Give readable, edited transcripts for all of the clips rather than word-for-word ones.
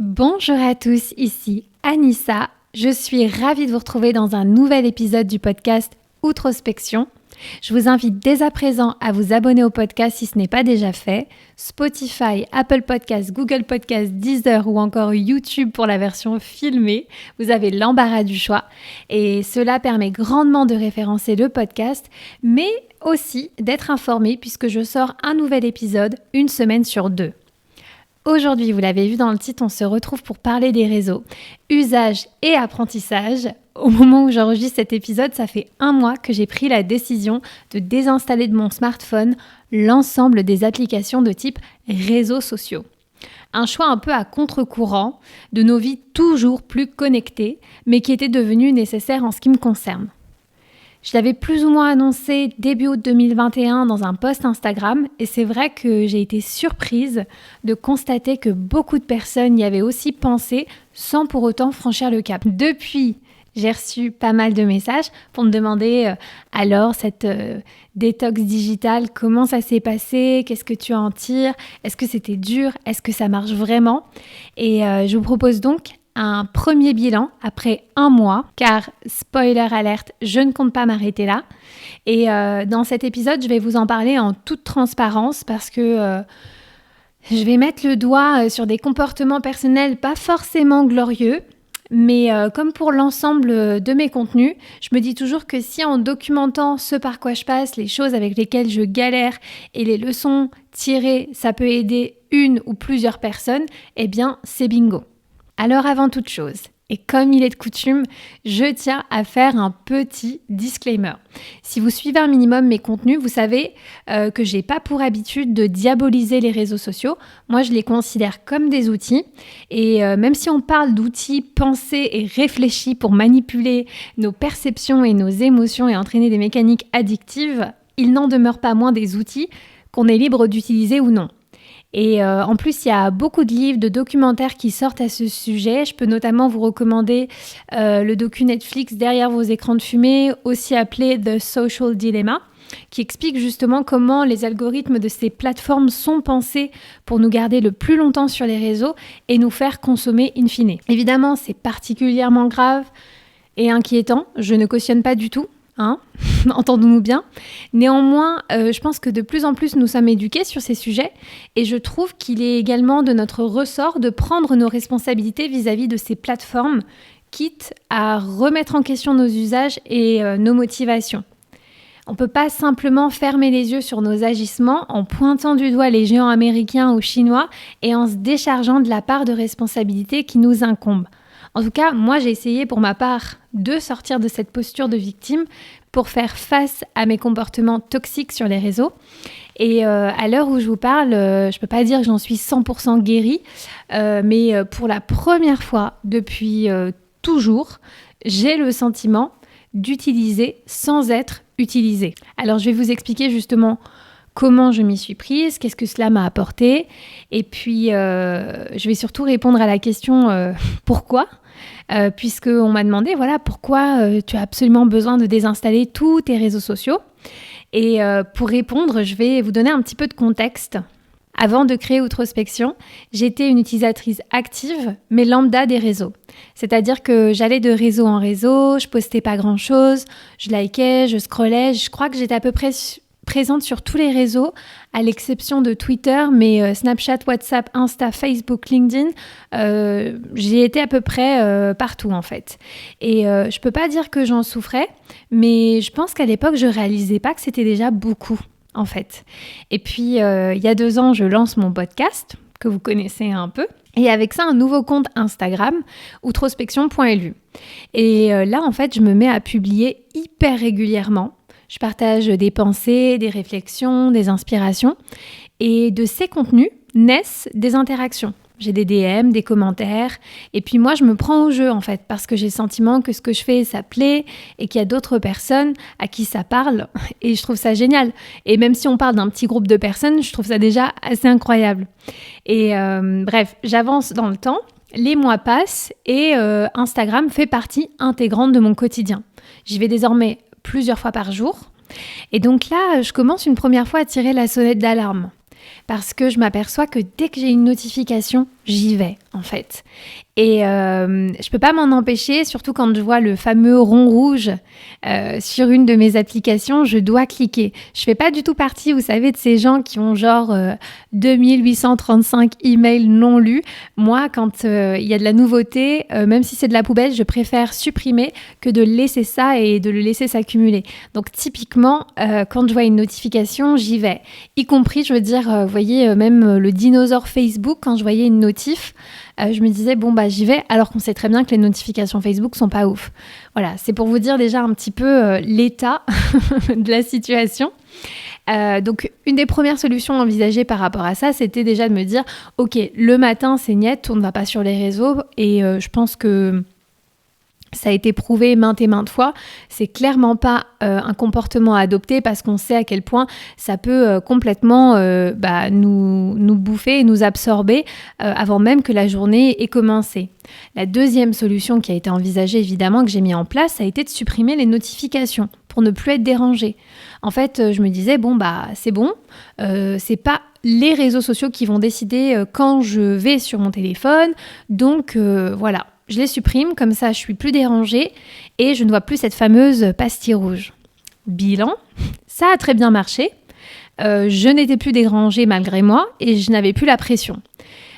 Bonjour à tous, ici Anissa. Je suis ravie de vous retrouver dans un nouvel épisode du podcast Outrospection. Je vous invite dès à présent à vous abonner au podcast si ce n'est pas déjà fait. Spotify, Apple Podcasts, Google Podcasts, Deezer ou encore YouTube pour la version filmée. Vous avez l'embarras du choix et cela permet grandement de référencer le podcast, mais aussi d'être informé puisque je sors un nouvel épisode une semaine sur 2. Aujourd'hui, vous l'avez vu dans le titre, on se retrouve pour parler des réseaux, usage et apprentissage. Au moment où j'enregistre cet épisode, ça fait 1 mois que j'ai pris la décision de désinstaller de mon smartphone l'ensemble des applications de type réseaux sociaux. Un choix un peu à contre-courant de nos vies toujours plus connectées, mais qui était devenu nécessaire en ce qui me concerne. Je l'avais plus ou moins annoncé début août 2021 dans un post Instagram et c'est vrai que j'ai été surprise de constater que beaucoup de personnes y avaient aussi pensé sans pour autant franchir le cap. Depuis, j'ai reçu pas mal de messages pour me demander alors cette détox digitale, comment ça s'est passé, qu'est-ce que tu en tires, est-ce que c'était dur, est-ce que ça marche vraiment ? Et je vous propose donc un premier bilan après 1 mois, car spoiler alerte, je ne compte pas m'arrêter là. Et dans cet épisode, je vais vous en parler en toute transparence parce que je vais mettre le doigt sur des comportements personnels pas forcément glorieux. Mais comme pour l'ensemble de mes contenus, je me dis toujours que si en documentant ce par quoi je passe, les choses avec lesquelles je galère et les leçons tirées, ça peut aider une ou plusieurs personnes, eh bien c'est bingo. Alors avant toute chose, et comme il est de coutume, je tiens à faire un petit disclaimer. Si vous suivez un minimum mes contenus, vous savez que j'ai pas pour habitude de diaboliser les réseaux sociaux. Moi, je les considère comme des outils. Et même si on parle d'outils pensés et réfléchis pour manipuler nos perceptions et nos émotions et entraîner des mécaniques addictives, il n'en demeure pas moins des outils qu'on est libre d'utiliser ou non. Et en plus, il y a beaucoup de livres, de documentaires qui sortent à ce sujet. Je peux notamment vous recommander le docu Netflix Derrière vos écrans de fumée, aussi appelé The Social Dilemma, qui explique justement comment les algorithmes de ces plateformes sont pensés pour nous garder le plus longtemps sur les réseaux et nous faire consommer in fine. Évidemment, c'est particulièrement grave et inquiétant. Je ne cautionne pas du tout. Entendons-nous bien. Néanmoins, je pense que de plus en plus nous sommes éduqués sur ces sujets et je trouve qu'il est également de notre ressort de prendre nos responsabilités vis-à-vis de ces plateformes, quitte à remettre en question nos usages et nos motivations. On ne peut pas simplement fermer les yeux sur nos agissements en pointant du doigt les géants américains ou chinois et en se déchargeant de la part de responsabilité qui nous incombe. En tout cas, moi, j'ai essayé pour ma part de sortir de cette posture de victime pour faire face à mes comportements toxiques sur les réseaux. Et à l'heure où je vous parle, je ne peux pas dire que j'en suis 100% guérie, mais pour la première fois depuis toujours, j'ai le sentiment d'utiliser sans être utilisée. Alors, je vais vous expliquer justement comment je m'y suis prise, qu'est-ce que cela m'a apporté, et puis je vais surtout répondre à la question pourquoi, puisqu'on m'a demandé pourquoi tu as absolument besoin de désinstaller tous tes réseaux sociaux. Et pour répondre, je vais vous donner un petit peu de contexte. Avant de créer Outrospection, j'étais une utilisatrice active, mais lambda des réseaux. C'est-à-dire que j'allais de réseau en réseau, je postais pas grand-chose, je likais, je scrollais, je crois que j'étais à peu près présente sur tous les réseaux, à l'exception de Twitter, mais Snapchat, WhatsApp, Insta, Facebook, LinkedIn, j'y étais à peu près partout en fait. Et je peux pas dire que j'en souffrais, mais je pense qu'à l'époque, je réalisais pas que c'était déjà beaucoup en fait. Et puis, il y a 2 ans, je lance mon podcast, que vous connaissez un peu, et avec ça, un nouveau compte Instagram, outrospection.lu. Et là, en fait, je me mets à publier hyper régulièrement. Je partage des pensées, des réflexions, des inspirations. Et de ces contenus naissent des interactions. J'ai des DM, des commentaires. Et puis moi, je me prends au jeu en fait, parce que j'ai le sentiment que ce que je fais, ça plaît et qu'il y a d'autres personnes à qui ça parle. Et je trouve ça génial. Et même si on parle d'un petit groupe de personnes, je trouve ça déjà assez incroyable. Et bref, j'avance dans le temps. Les mois passent et Instagram fait partie intégrante de mon quotidien. J'y vais désormais plusieurs fois par jour. Et donc là, je commence une première fois à tirer la sonnette d'alarme. Parce que je m'aperçois que dès que j'ai une notification, j'y vais en fait. Et je peux pas m'en empêcher, surtout quand je vois le fameux rond rouge sur une de mes applications, je dois cliquer. Je fais pas du tout partie, vous savez, de ces gens qui ont genre 2835 emails non lus. Moi, quand il y a de la nouveauté, même si c'est de la poubelle, je préfère supprimer que de laisser ça et de le laisser s'accumuler. Donc typiquement, quand je vois une notification, j'y vais. Y compris, je veux dire, vous voyez, même le dinosaure Facebook, quand je voyais une notif, je me disais, bon, j'y vais, alors qu'on sait très bien que les notifications Facebook sont pas ouf. Voilà, c'est pour vous dire déjà un petit peu l'état de la situation. Donc, une des premières solutions envisagées par rapport à ça, c'était déjà de me dire, ok, le matin, c'est net, on ne va pas sur les réseaux, et je pense que ça a été prouvé maintes et maintes fois, c'est clairement pas un comportement à adopter parce qu'on sait à quel point ça peut complètement nous bouffer et nous absorber avant même que la journée ait commencé. La deuxième solution qui a été envisagée évidemment, que j'ai mis en place, ça a été de supprimer les notifications pour ne plus être dérangée. En fait, je me disais, c'est bon, c'est pas les réseaux sociaux qui vont décider quand je vais sur mon téléphone, donc voilà. Je les supprime, comme ça je suis plus dérangée et je ne vois plus cette fameuse pastille rouge. Bilan, ça a très bien marché. Je n'étais plus dérangée malgré moi et je n'avais plus la pression.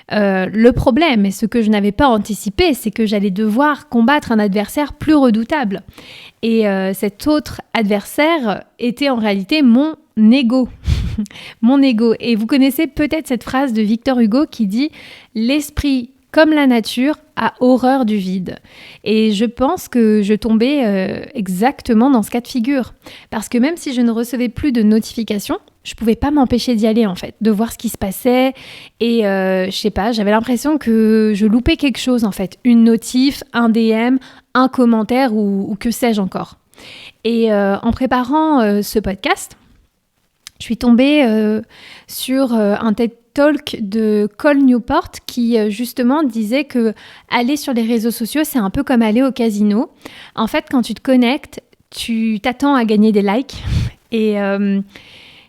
Le problème, et ce que je n'avais pas anticipé, c'est que j'allais devoir combattre un adversaire plus redoutable. Et cet autre adversaire était en réalité mon ego. Mon ego. Et vous connaissez peut-être cette phrase de Victor Hugo qui dit « L'esprit comme la nature, a horreur du vide ». Et je pense que je tombais exactement dans ce cas de figure. Parce que même si je ne recevais plus de notifications, je pouvais pas m'empêcher d'y aller en fait, de voir ce qui se passait. Et je sais pas, j'avais l'impression que je loupais quelque chose en fait. Une notif, un DM, un commentaire ou que sais-je encore. Et en préparant ce podcast, je suis tombée sur un TED Talk de Cole Newport qui justement disait que aller sur les réseaux sociaux, c'est un peu comme aller au casino. En fait, quand tu te connectes, tu t'attends à gagner des likes et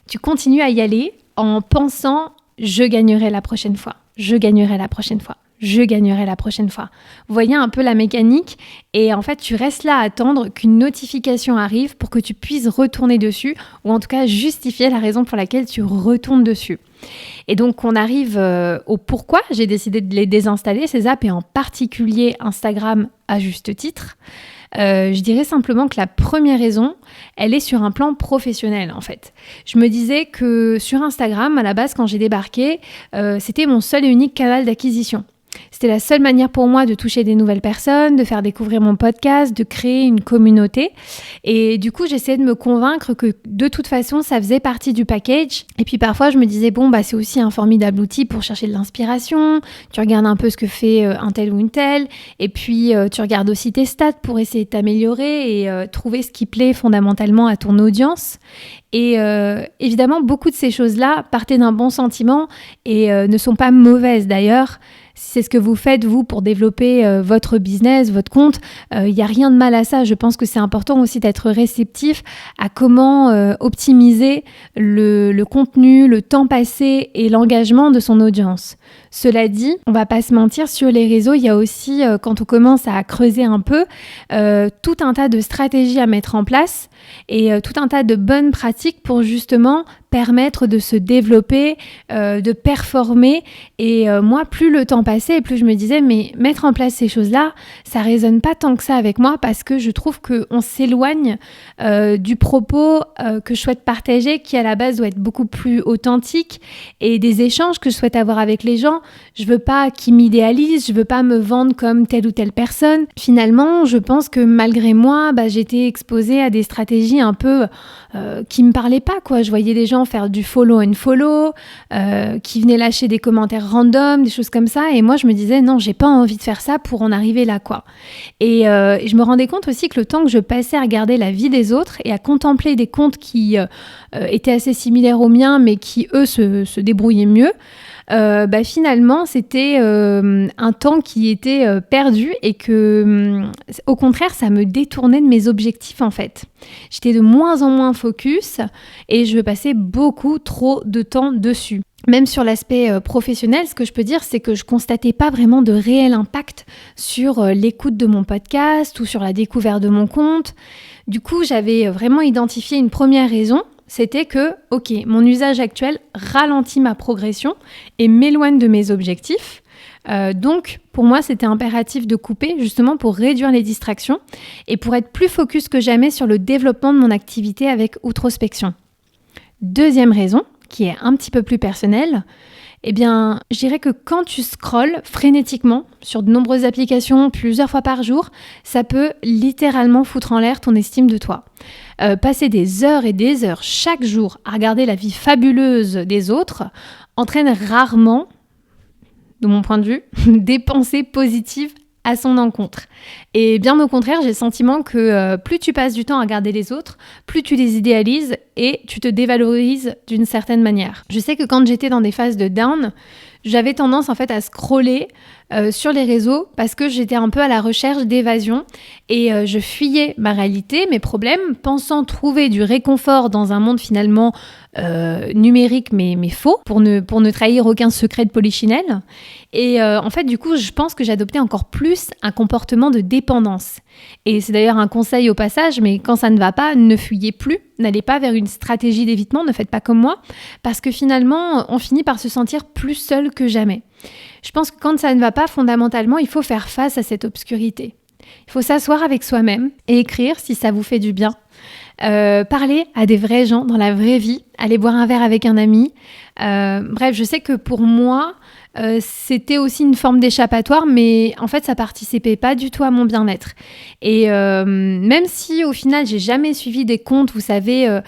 tu continues à y aller en pensant « je gagnerai la prochaine fois, je gagnerai la prochaine fois ». Je gagnerai la prochaine fois. Vous voyez un peu la mécanique et en fait, tu restes là à attendre qu'une notification arrive pour que tu puisses retourner dessus ou en tout cas justifier la raison pour laquelle tu retournes dessus. Et donc, on arrive au pourquoi j'ai décidé de les désinstaller, ces apps, et en particulier Instagram à juste titre. Je dirais simplement que la première raison, elle est sur un plan professionnel en fait. Je me disais que sur Instagram, à la base, quand j'ai débarqué, c'était mon seul et unique canal d'acquisition. C'était la seule manière pour moi de toucher des nouvelles personnes, de faire découvrir mon podcast, de créer une communauté. Et du coup, j'essayais de me convaincre que de toute façon, ça faisait partie du package. Et puis parfois, je me disais, c'est aussi un formidable outil pour chercher de l'inspiration. Tu regardes un peu ce que fait un tel ou une telle. Et puis, tu regardes aussi tes stats pour essayer de t'améliorer et trouver ce qui plaît fondamentalement à ton audience. Et évidemment, beaucoup de ces choses-là partaient d'un bon sentiment et ne sont pas mauvaises d'ailleurs. Si c'est ce que vous faites, vous, pour développer votre business, votre compte, il n'y a rien de mal à ça. Je pense que c'est important aussi d'être réceptif à comment optimiser le contenu, le temps passé et l'engagement de son audience. Cela dit, on ne va pas se mentir, sur les réseaux, il y a aussi, quand on commence à creuser un peu, tout un tas de stratégies à mettre en place et tout un tas de bonnes pratiques pour justement permettre de se développer, de performer. Et moi, plus le temps passait, plus je me disais, mais mettre en place ces choses-là, ça résonne pas tant que ça avec moi parce que je trouve qu'on s'éloigne du propos que je souhaite partager, qui à la base doit être beaucoup plus authentique, et des échanges que je souhaite avoir avec les gens. Je veux pas qu'ils m'idéalisent, je veux pas me vendre comme telle ou telle personne. Finalement, je pense que malgré moi, j'étais exposée à des stratégies un peu qui me parlaient pas, quoi. Je voyais des gens faire du follow and follow, qui venaient lâcher des commentaires random, des choses comme ça, et moi je me disais non, j'ai pas envie de faire ça pour en arriver là, quoi. Et je me rendais compte aussi que le temps que je passais à regarder la vie des autres et à contempler des comptes qui étaient assez similaires aux miens, mais qui eux se débrouillaient mieux, finalement c'était un temps qui était perdu et que au contraire ça me détournait de mes objectifs en fait. J'étais de moins en moins focus et je passais beaucoup trop de temps dessus. Même sur l'aspect professionnel, ce que je peux dire, c'est que je constatais pas vraiment de réel impact sur l'écoute de mon podcast ou sur la découverte de mon compte. Du coup, j'avais vraiment identifié une première raison, c'était que, ok, mon usage actuel ralentit ma progression et m'éloigne de mes objectifs. Donc, pour moi, c'était impératif de couper, justement pour réduire les distractions et pour être plus focus que jamais sur le développement de mon activité avec Outrospection. Deuxième raison, qui est un petit peu plus personnel, eh bien, je dirais que quand tu scrolles frénétiquement sur de nombreuses applications plusieurs fois par jour, ça peut littéralement foutre en l'air ton estime de toi. Passer des heures et des heures chaque jour à regarder la vie fabuleuse des autres entraîne rarement, de mon point de vue, des pensées positives à son encontre. Et bien au contraire, j'ai le sentiment que plus tu passes du temps à regarder les autres, plus tu les idéalises et tu te dévalorises d'une certaine manière. Je sais que quand j'étais dans des phases de down, j'avais tendance en fait à scroller sur les réseaux parce que j'étais un peu à la recherche d'évasion et je fuyais ma réalité, mes problèmes, pensant trouver du réconfort dans un monde finalement numérique mais faux pour ne trahir aucun secret de polichinelle. Et en fait, du coup, je pense que j'adoptais encore plus un comportement de dépendance. Et c'est d'ailleurs un conseil au passage, mais quand ça ne va pas, ne fuyez plus, n'allez pas vers une stratégie d'évitement, ne faites pas comme moi, parce que finalement, on finit par se sentir plus seul que jamais. Je pense que quand ça ne va pas, fondamentalement, il faut faire face à cette obscurité. Il faut s'asseoir avec soi-même et écrire si ça vous fait du bien. Parler à des vrais gens dans la vraie vie, aller boire un verre avec un ami. Bref, je sais que pour moi, c'était aussi une forme d'échappatoire, mais en fait, ça participait pas du tout à mon bien-être. Et même si au final, j'ai jamais suivi des comptes, vous savez,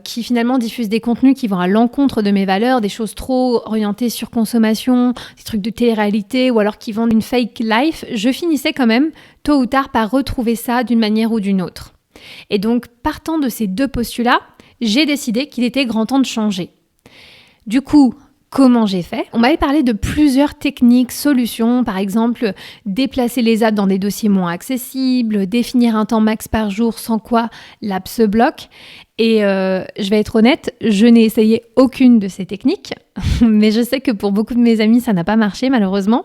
qui finalement diffusent des contenus qui vont à l'encontre de mes valeurs, des choses trop orientées sur consommation, des trucs de télé-réalité, ou alors qui vendent une fake life, je finissais quand même, tôt ou tard, par retrouver ça d'une manière ou d'une autre. Et donc, partant de ces deux postulats, j'ai décidé qu'il était grand temps de changer. Du coup, comment j'ai fait ? On m'avait parlé de plusieurs techniques, solutions, par exemple, déplacer les apps dans des dossiers moins accessibles, définir un temps max par jour sans quoi l'app se bloque. Et je vais être honnête, je n'ai essayé aucune de ces techniques, mais je sais que pour beaucoup de mes amis, ça n'a pas marché malheureusement.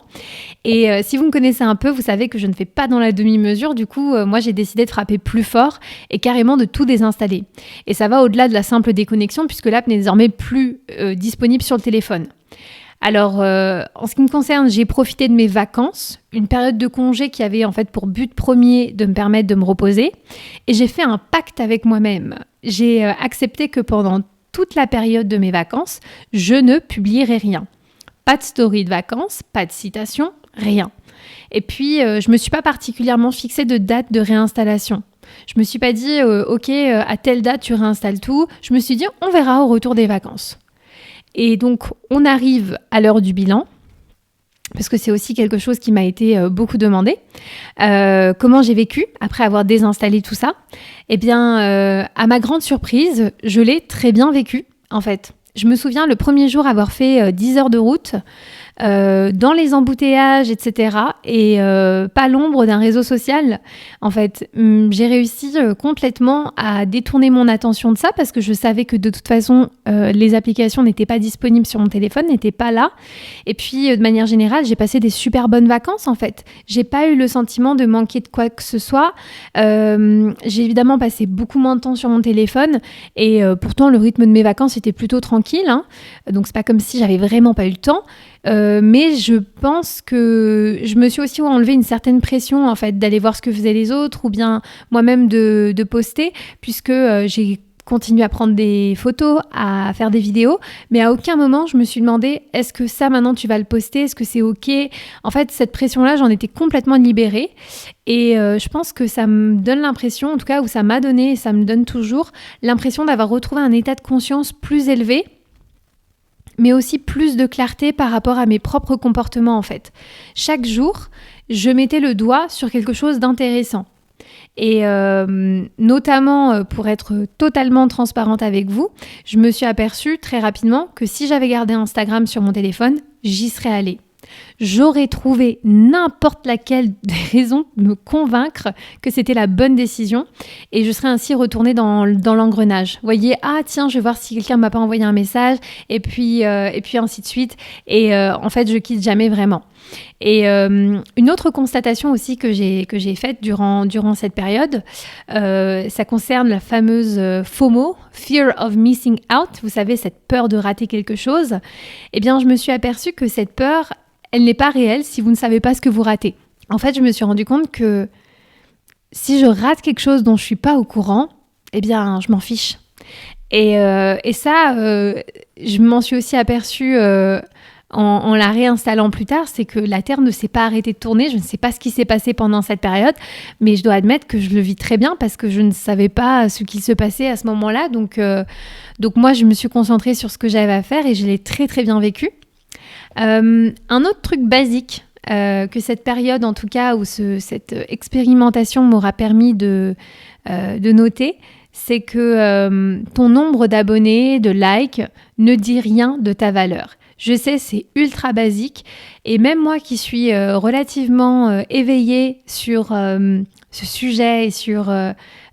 Et si vous me connaissez un peu, vous savez que je ne fais pas dans la demi-mesure. Du coup, moi, j'ai décidé de frapper plus fort et carrément de tout désinstaller. Et ça va au-delà de la simple déconnexion puisque l'app n'est désormais plus disponible sur le téléphone. Alors, en ce qui me concerne, j'ai profité de mes vacances, une période de congé qui avait en fait pour but premier de me permettre de me reposer. Et j'ai fait un pacte avec moi-même. J'ai accepté que pendant toute la période de mes vacances, je ne publierai rien. Pas de story de vacances, pas de citation, rien. Et puis, je me suis pas particulièrement fixée de date de réinstallation. Je me suis pas dit, ok, à telle date tu réinstalles tout. Je me suis dit, on verra au retour des vacances. Et donc, on arrive à l'heure du bilan, parce que c'est aussi quelque chose qui m'a été beaucoup demandé. Comment j'ai vécu après avoir désinstallé tout ça ? Eh bien, à ma grande surprise, je l'ai très bien vécu, en fait. Je me souviens le premier jour avoir fait 10 heures de route, dans les embouteillages, etc. Et pas l'ombre d'un réseau social. En fait, j'ai réussi complètement à détourner mon attention de ça parce que je savais que de toute façon, les applications n'étaient pas disponibles sur mon téléphone, n'étaient pas là. Et puis, de manière générale, j'ai passé des super bonnes vacances, en fait. J'ai pas eu le sentiment de manquer de quoi que ce soit. J'ai évidemment passé beaucoup moins de temps sur mon téléphone et pourtant, le rythme de mes vacances était plutôt tranquille, hein. Donc, c'est pas comme si j'avais vraiment pas eu le temps. Mais je pense que je me suis aussi enlevé une certaine pression en fait d'aller voir ce que faisaient les autres ou bien moi-même de poster puisque j'ai continué à prendre des photos, à faire des vidéos, mais à aucun moment je me suis demandé est-ce que ça maintenant tu vas le poster, est-ce que c'est ok ? En fait cette pression-là j'en étais complètement libérée et je pense que ça me donne l'impression, en tout cas ou ça m'a donné et ça me donne toujours l'impression d'avoir retrouvé un état de conscience plus élevé mais aussi plus de clarté par rapport à mes propres comportements en fait. Chaque jour, je mettais le doigt sur quelque chose d'intéressant. Et notamment, pour être totalement transparente avec vous, je me suis aperçue très rapidement que si j'avais gardé Instagram sur mon téléphone, j'y serais allée. j'aurais trouvé n'importe laquelle des raisons de me convaincre que c'était la bonne décision et je serais ainsi retournée dans l'engrenage. Vous voyez, ah tiens, je vais voir si quelqu'un m'a pas envoyé un message et puis ainsi de suite. Et en fait, je quitte jamais vraiment. Et une autre constatation aussi que j'ai faite durant cette période, ça concerne la fameuse FOMO, Fear of Missing Out, vous savez, cette peur de rater quelque chose. Eh bien, je me suis aperçue que cette peur, elle n'est pas réelle si vous ne savez pas ce que vous ratez. En fait, je me suis rendu compte que si je rate quelque chose dont je ne suis pas au courant, eh bien, je m'en fiche. Et ça, je m'en suis aussi aperçue en la réinstallant plus tard, c'est que la Terre ne s'est pas arrêtée de tourner. Je ne sais pas ce qui s'est passé pendant cette période, mais je dois admettre que je le vis très bien parce que je ne savais pas ce qui se passait à ce moment-là. Donc moi, je me suis concentrée sur ce que j'avais à faire et je l'ai très très bien vécu. Un autre truc basique que cette période, en tout cas, où cette expérimentation m'aura permis de noter, c'est que ton nombre d'abonnés, de likes, ne dit rien de ta valeur. Je sais, c'est ultra basique et même moi qui suis relativement éveillée sur ce sujet et sur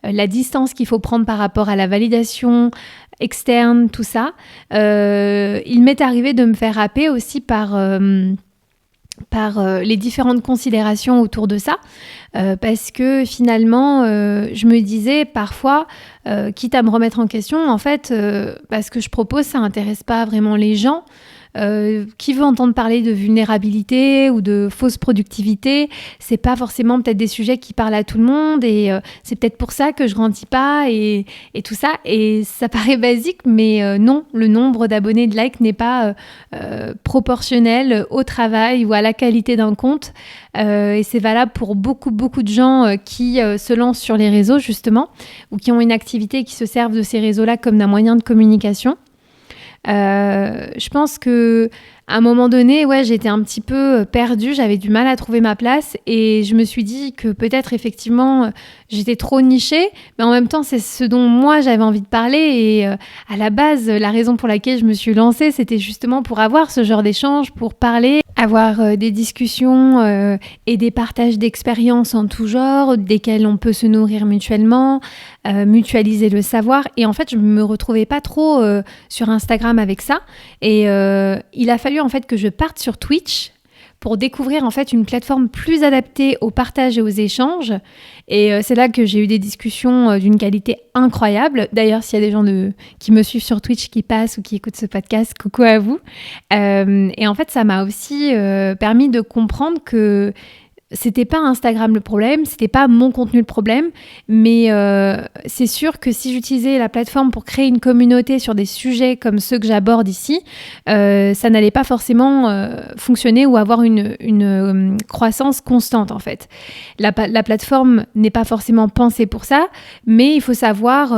la distance qu'il faut prendre par rapport à la validation externe, tout ça, il m'est arrivé de me faire happer aussi par les différentes considérations autour de ça, parce que finalement, je me disais parfois, quitte à me remettre en question, en fait, ce que je propose, ça n'intéresse pas vraiment les gens. Qui veut entendre parler de vulnérabilité ou de fausse productivité, c'est pas forcément peut-être des sujets qui parlent à tout le monde et c'est peut-être pour ça que je grandis pas et tout ça, et ça paraît basique mais non, le nombre d'abonnés, de likes n'est pas proportionnel au travail ou à la qualité d'un compte, et c'est valable pour beaucoup de gens qui se lancent sur les réseaux justement, ou qui ont une activité et qui se servent de ces réseaux-là comme d'un moyen de communication. Je pense que à un moment donné, j'étais un petit peu perdue, j'avais du mal à trouver ma place et je me suis dit que peut-être effectivement j'étais trop nichée, mais en même temps c'est ce dont moi j'avais envie de parler et à la base la raison pour laquelle je me suis lancée, c'était justement pour avoir ce genre d'échange, pour parler, avoir des discussions et des partages d'expériences en tout genre, desquels on peut se nourrir mutuellement, mutualiser le savoir. Et en fait, je me retrouvais pas trop sur Instagram avec ça. Et il a fallu en fait que je parte sur Twitch pour découvrir en fait une plateforme plus adaptée au partage et aux échanges. Et c'est là que j'ai eu des discussions d'une qualité incroyable. D'ailleurs, s'il y a des gens qui me suivent sur Twitch qui passent ou qui écoutent ce podcast, coucou à vous. Et en fait, ça m'a aussi permis de comprendre que c'était pas Instagram le problème, c'était pas mon contenu le problème, mais c'est sûr que si j'utilisais la plateforme pour créer une communauté sur des sujets comme ceux que j'aborde ici, ça n'allait pas forcément fonctionner ou avoir une croissance constante en fait. La plateforme n'est pas forcément pensée pour ça, mais il faut savoir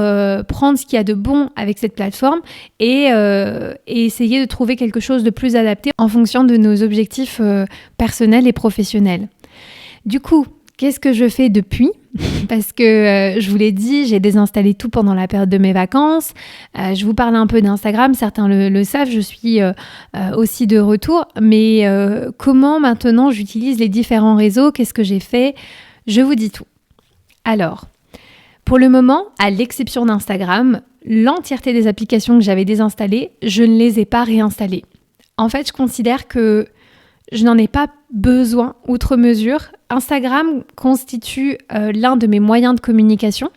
prendre ce qu'il y a de bon avec cette plateforme et essayer de trouver quelque chose de plus adapté en fonction de nos objectifs personnels et professionnels. Du coup, qu'est-ce que je fais depuis ? Parce que je vous l'ai dit, j'ai désinstallé tout pendant la période de mes vacances. Je vous parle un peu d'Instagram, certains le savent, je suis aussi de retour. Mais comment maintenant j'utilise les différents réseaux ? Qu'est-ce que j'ai fait ? Je vous dis tout. Alors, pour le moment, à l'exception d'Instagram, l'entièreté des applications que j'avais désinstallées, je ne les ai pas réinstallées. En fait, je considère que je n'en ai pas besoin outre mesure. Instagram constitue l'un de mes moyens de communication.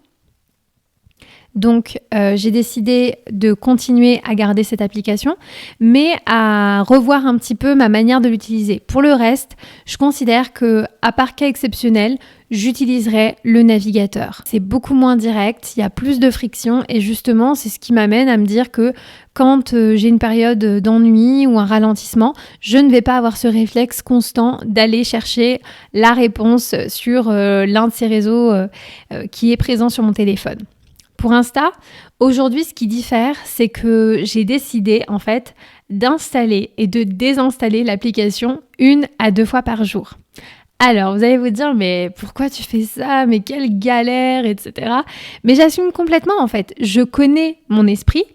Donc, j'ai décidé de continuer à garder cette application, mais à revoir un petit peu ma manière de l'utiliser. Pour le reste, je considère que, à part cas exceptionnel, j'utiliserai le navigateur. C'est beaucoup moins direct, il y a plus de friction et justement, c'est ce qui m'amène à me dire que quand j'ai une période d'ennui ou un ralentissement, je ne vais pas avoir ce réflexe constant d'aller chercher la réponse sur l'un de ces réseaux qui est présent sur mon téléphone. Pour Insta, aujourd'hui, ce qui diffère, c'est que j'ai décidé en fait d'installer et de désinstaller l'application 1 à 2 fois par jour. Alors, vous allez vous dire, mais pourquoi tu fais ça ? Mais quelle galère, etc. Mais j'assume complètement, en fait. Je connais mon esprit.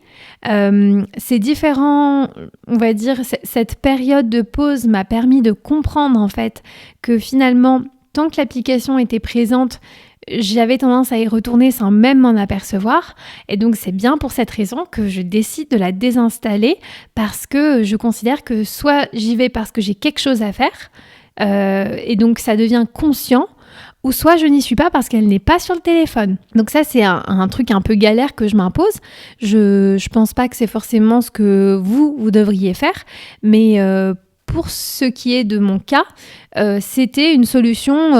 Ces différents, on va dire, cette période de pause m'a permis de comprendre en fait que finalement, tant que l'application était présente, j'avais tendance à y retourner sans même m'en apercevoir. Et donc, c'est bien pour cette raison que je décide de la désinstaller parce que je considère que soit j'y vais parce que j'ai quelque chose à faire et donc ça devient conscient, ou soit je n'y suis pas parce qu'elle n'est pas sur le téléphone. Donc ça, c'est un truc un peu galère que je m'impose. Je pense pas que c'est forcément ce que vous devriez faire, mais pour ce qui est de mon cas, c'était une solution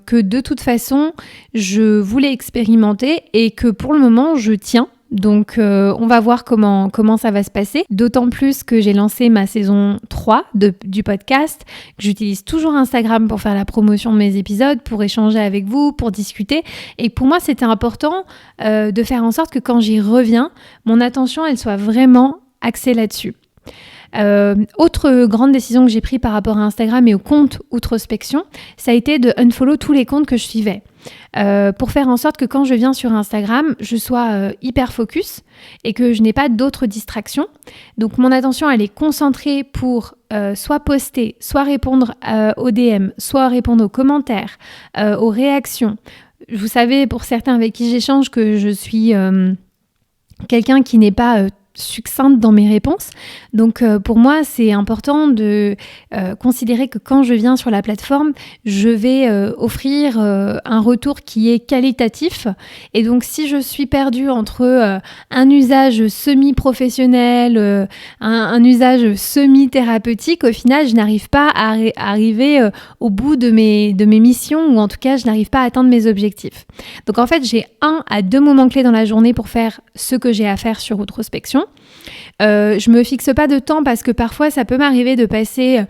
que de toute façon, je voulais expérimenter et que pour le moment, je tiens. Donc on va voir comment ça va se passer, d'autant plus que j'ai lancé ma saison 3 du podcast, que j'utilise toujours Instagram pour faire la promotion de mes épisodes, pour échanger avec vous, pour discuter, et pour moi c'était important de faire en sorte que quand j'y reviens, mon attention elle soit vraiment axée là-dessus. Autre grande décision que j'ai prise par rapport à Instagram et au compte Outrospection, ça a été de unfollow tous les comptes que je suivais. Pour faire en sorte que quand je viens sur Instagram, je sois hyper focus et que je n'ai pas d'autres distractions. Donc mon attention elle est concentrée pour soit poster, soit répondre aux DM, soit répondre aux commentaires, aux réactions. Vous savez, pour certains avec qui j'échange, que je suis quelqu'un qui n'est pas succincte dans mes réponses. Donc pour moi, c'est important de considérer que quand je viens sur la plateforme, je vais offrir un retour qui est qualitatif. Et donc si je suis perdue entre un usage semi-professionnel, un usage semi-thérapeutique, au final, je n'arrive pas à arriver au bout de mes missions, ou en tout cas, je n'arrive pas à atteindre mes objectifs. Donc en fait, j'ai 1 à 2 moments clés dans la journée pour faire ce que j'ai à faire sur Outrospection. Je me fixe pas de temps parce que parfois ça peut m'arriver de passer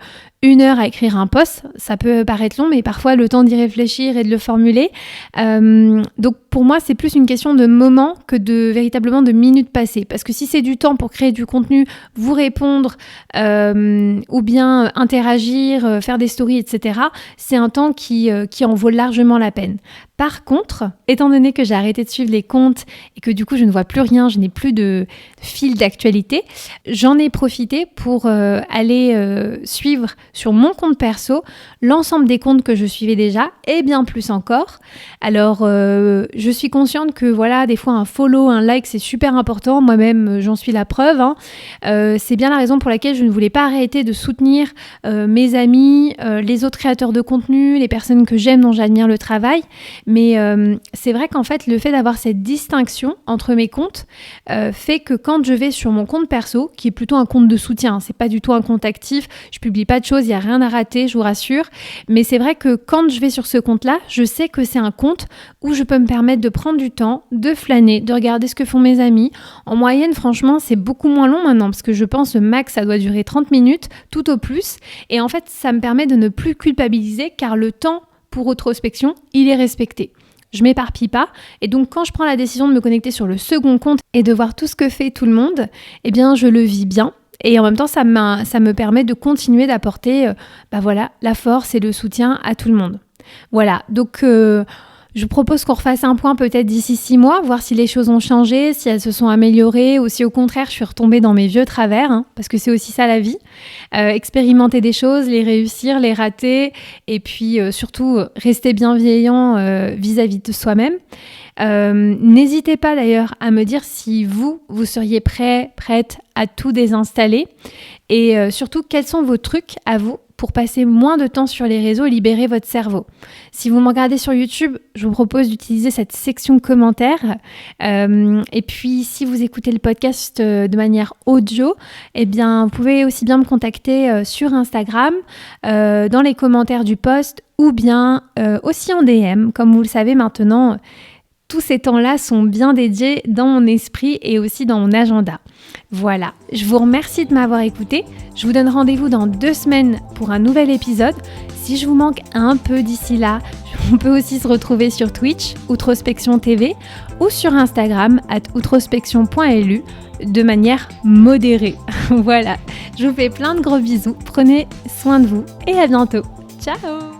1 heure à écrire un post. Ça peut paraître long, mais parfois le temps d'y réfléchir et de le formuler. Donc pour moi, c'est plus une question de moment que véritablement de minutes passées. Parce que si c'est du temps pour créer du contenu, vous répondre ou bien interagir, faire des stories, etc., c'est un temps qui en vaut largement la peine. Par contre, étant donné que j'ai arrêté de suivre les comptes et que du coup je ne vois plus rien, je n'ai plus de fil d'actualité, j'en ai profité pour aller suivre sur mon compte perso l'ensemble des comptes que je suivais déjà et bien plus encore. Alors je suis consciente que voilà, des fois un follow, un like c'est super important, moi-même j'en suis la preuve, hein. C'est bien la raison pour laquelle je ne voulais pas arrêter de soutenir mes amis, les autres créateurs de contenu, les personnes que j'aime, dont j'admire le travail. Mais c'est vrai qu'en fait, le fait d'avoir cette distinction entre mes comptes fait que quand je vais sur mon compte perso, qui est plutôt un compte de soutien, hein, c'est pas du tout un compte actif, je publie pas de choses, il n'y a rien à rater, je vous rassure. Mais c'est vrai que quand je vais sur ce compte-là, je sais que c'est un compte où je peux me permettre de prendre du temps, de flâner, de regarder ce que font mes amis. En moyenne, franchement, c'est beaucoup moins long maintenant, parce que je pense le max, ça doit durer 30 minutes, tout au plus. Et en fait, ça me permet de ne plus culpabiliser, car le temps pour Outrospection, il est respecté. Je m'éparpille pas, et donc quand je prends la décision de me connecter sur le second compte et de voir tout ce que fait tout le monde, eh bien je le vis bien, et en même temps ça me permet de continuer d'apporter la force et le soutien à tout le monde. Voilà, donc je vous propose qu'on refasse un point peut-être d'ici 6 mois, voir si les choses ont changé, si elles se sont améliorées, ou si au contraire je suis retombée dans mes vieux travers, hein, parce que c'est aussi ça la vie. Expérimenter des choses, les réussir, les rater, et puis surtout rester bienveillant vis-à-vis de soi-même. N'hésitez pas d'ailleurs à me dire si vous seriez prête à tout désinstaller, et surtout quels sont vos trucs à vous pour passer moins de temps sur les réseaux et libérer votre cerveau. Si vous me regardez sur YouTube, je vous propose d'utiliser cette section commentaires. Et puis, si vous écoutez le podcast de manière audio, eh bien, vous pouvez aussi bien me contacter sur Instagram, dans les commentaires du post, ou bien aussi en DM. Comme vous le savez maintenant, tous ces temps-là sont bien dédiés dans mon esprit et aussi dans mon agenda. Voilà, je vous remercie de m'avoir écouté. Je vous donne rendez-vous dans 2 semaines pour un nouvel épisode. Si je vous manque un peu d'ici là, on peut aussi se retrouver sur Twitch, Outrospection TV, ou sur Instagram, @outrospection.lu, de manière modérée. Voilà, je vous fais plein de gros bisous, prenez soin de vous et à bientôt. Ciao!